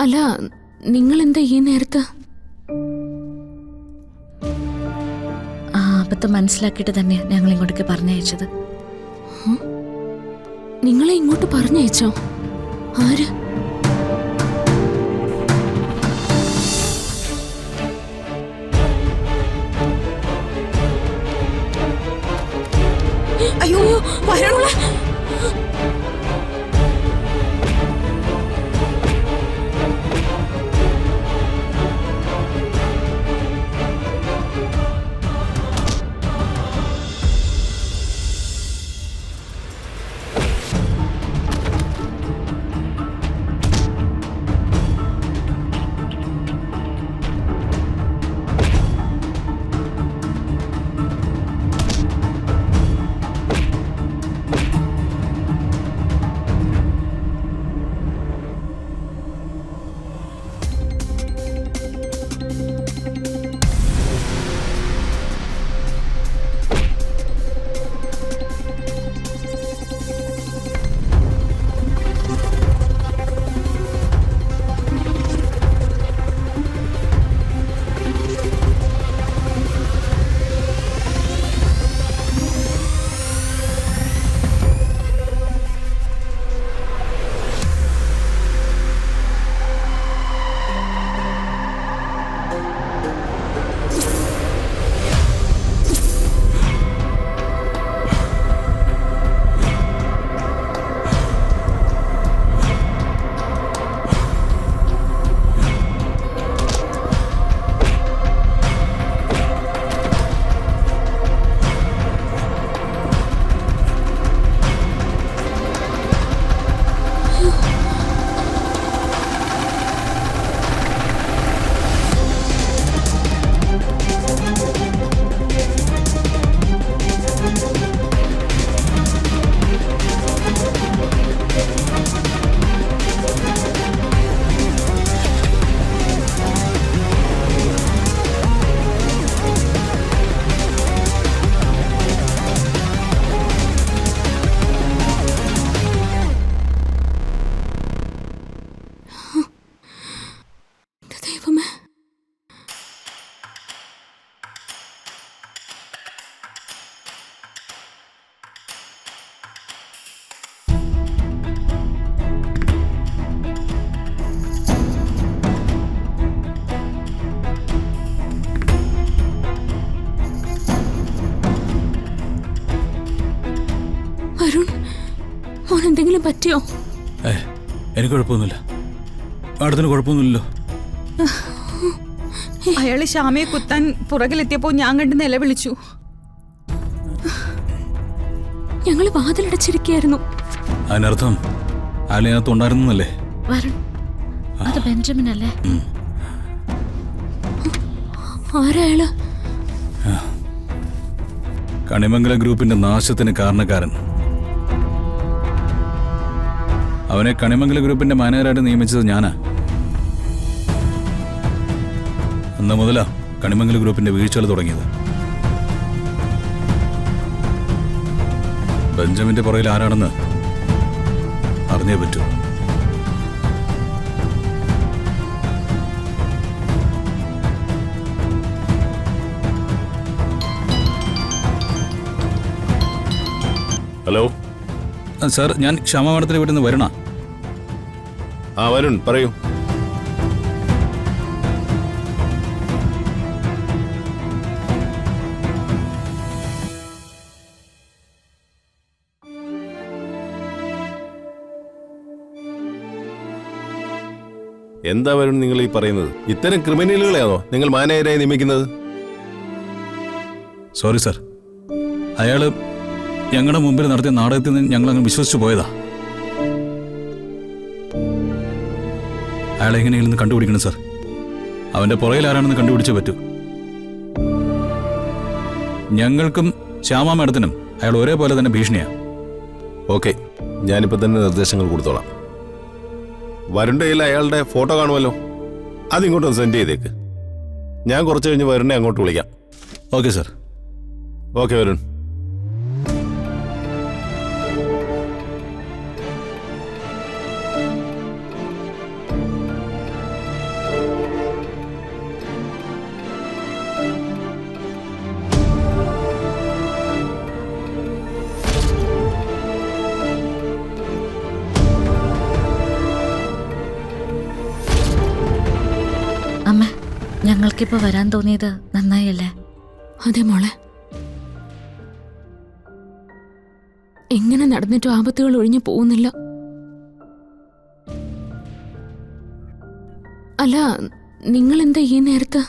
അല്ല, നിങ്ങൾ എന്താ ഈ നേരത്ത്? ആ അബദ്ധം മനസ്സിലാക്കിയിട്ട് തന്നെ ഞങ്ങൾ ഇങ്ങോട്ടേക്ക് പറഞ്ഞയച്ചത്. നിങ്ങളെ ഇങ്ങോട്ട് പറഞ്ഞയച്ചോ? ആര്? അയ്യോ, വരണോളെ. എന്തെങ്കിലും പറ്റിയോ? എനിക്ക് കുഴപ്പമൊന്നുമില്ല. മാഡത്തിന് കുഴപ്പമൊന്നുമില്ലല്ലോ? അയാള് ശ്യാമയെ കുത്താൻ പുറകിലെത്തിയപ്പോ ഞാൻ കണ്ട് നിലവിളിച്ചു. ഞങ്ങള് വാതിലടച്ചിരിക്കുകയായിരുന്നു. അതിനർത്ഥം അയാളിനകത്ത് ഉണ്ടായിരുന്നല്ലേ? വരുൺ, അത് ബെഞ്ചമിൻ അല്ലേ? ആരായാള്? കണിമംഗല ഗ്രൂപ്പിന്റെ നാശത്തിന് കാരണക്കാരൻ. അവനെ കണിമംഗല ഗ്രൂപ്പിന്റെ മാനേജറായിട്ട് നിയമിച്ചത് ഞാനാ. അന്ന് മുതലാ കണിമംഗല ഗ്രൂപ്പിന്റെ വീഴ്ചകൾ തുടങ്ങിയത്. ബെഞ്ചമിന്റെ പുറകിൽ ആരാണെന്ന് അറിഞ്ഞേ പറ്റൂ. ഹലോ സാർ, ഞാൻ ക്ഷമ മാഡത്തിന്റെ വീട്ടിൽ നിന്ന് വരണ. വരുൺ പറയൂ. എന്താ വരുൺ നിങ്ങൾ ഈ പറയുന്നത്? ഇത്തരം ക്രിമിനലുകളെയാണോ നിങ്ങൾ മാനേജരായി നിയമിക്കുന്നത്? സോറി സാർ, അയാള് ഞങ്ങളുടെ മുമ്പിൽ നടത്തിയ നാടകത്തിൽ നിന്ന് ഞങ്ങൾ അങ്ങ് വിശ്വസിച്ചു പോയതാ. അയാളെ എങ്ങനെയെങ്കിലും കണ്ടുപിടിക്കണം സാർ. അവന്റെ പുറകിൽ ആരാണെന്ന് കണ്ടുപിടിച്ചേ പറ്റൂ. ഞങ്ങൾക്കും ശ്യാമ മാഡത്തിനും അയാൾ ഒരേപോലെ തന്നെ ഭീഷണിയാ. ഓക്കെ, ഞാനിപ്പോൾ തന്നെ നിർദ്ദേശങ്ങൾ കൊടുത്തോളാം. വരുണിന്റെ കയ്യിൽ അയാളുടെ ഫോട്ടോ കാണുമല്ലോ, അതിങ്ങോട്ടൊന്ന് സെൻഡ് ചെയ്തേക്ക്. ഞാൻ കുറച്ച് കഴിഞ്ഞ് വരുണിനെ അങ്ങോട്ട് വിളിക്കാം. Okay sir. ഓക്കെ വരുൺ. ഞങ്ങൾക്കിപ്പോൾ വരാൻ തോന്നിയത് നന്നായല്ലേ? അതെ മോളെ. എങ്ങനെ നടന്നിട്ടും ആപത്തുകൾ ഒഴിഞ്ഞു പോകുന്നില്ല. അല്ല, നിങ്ങളെന്താ ഈ നേരത്ത്?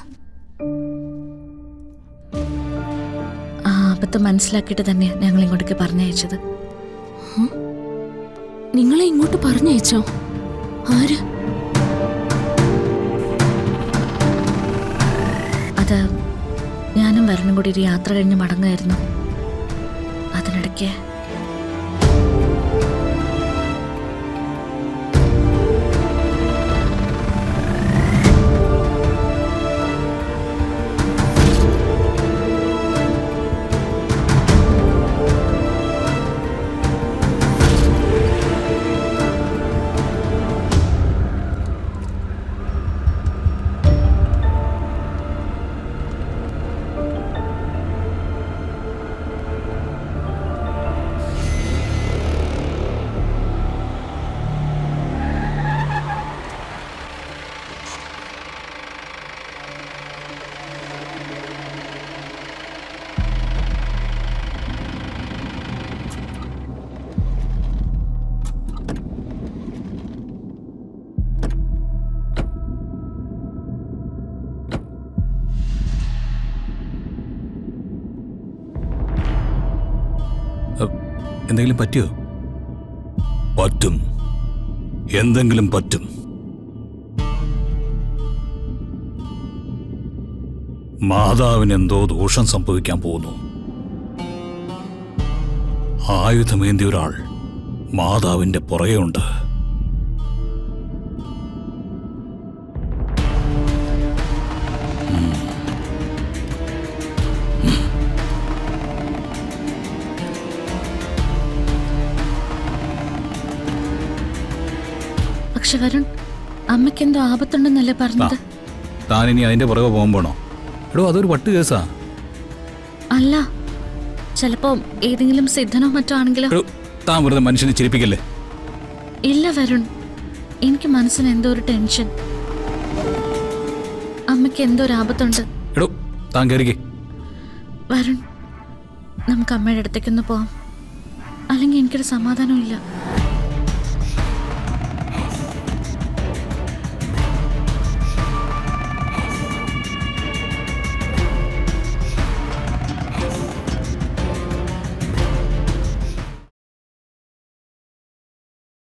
ആ ആപത്ത് മനസ്സിലാക്കിയിട്ട് തന്നെയാണ് ഞങ്ങൾ ഇങ്ങോട്ടേക്ക് പറഞ്ഞയച്ചത്. നിങ്ങളെ ഇങ്ങോട്ട് പറഞ്ഞയച്ചോ? ആര്? അത് ഞാനും വരണം കൂടി ഒരു യാത്ര കഴിഞ്ഞ് മടങ്ങായിരുന്നു. അതിനിടയ്ക്ക് എന്തെങ്കിലും പറ്റിയോ? പറ്റും, എന്തെങ്കിലും പറ്റും. മാതാവിന് എന്തോ ദോഷം സംഭവിക്കാൻ പോകുന്നു. ആയുധമേന്തിയ ഒരാൾ മാതാവിന്റെ പുറകെ ഉണ്ട്. പക്ഷെ വരുൺ, അമ്മയ്ക്കെന്തോ ആപത്തുണ്ടെന്നല്ലേ പറഞ്ഞത്? താനിനി അതിന്റെ പുറകെ പോകാൻ പോണോ? എടോ, അതൊരു വട്ട് കേസാ. അല്ല, ചിലപ്പോ ഏതെങ്കിലും സിദ്ധനോ മറ്റോ ആണെങ്കിലോ? എടോ, താൻ വെറുതെ മനുഷ്യനെ ചിരിപ്പിക്കല്ലേ. ഇല്ല വരുൺ, എനിക്ക് മനസ്സിന് എന്തോ ഒരു ടെൻഷൻ. അമ്മയ്ക്ക് എന്തോ ഒരു ആപത്തുണ്ട്. എടോ, താൻ കയറിക്കേ. വരുൺ, നമുക്ക് അമ്മയുടെ അടുത്തേക്കൊന്ന് പോവാം. അല്ലെങ്കിൽ എനിക്കൊരു സമാധാനമില്ല.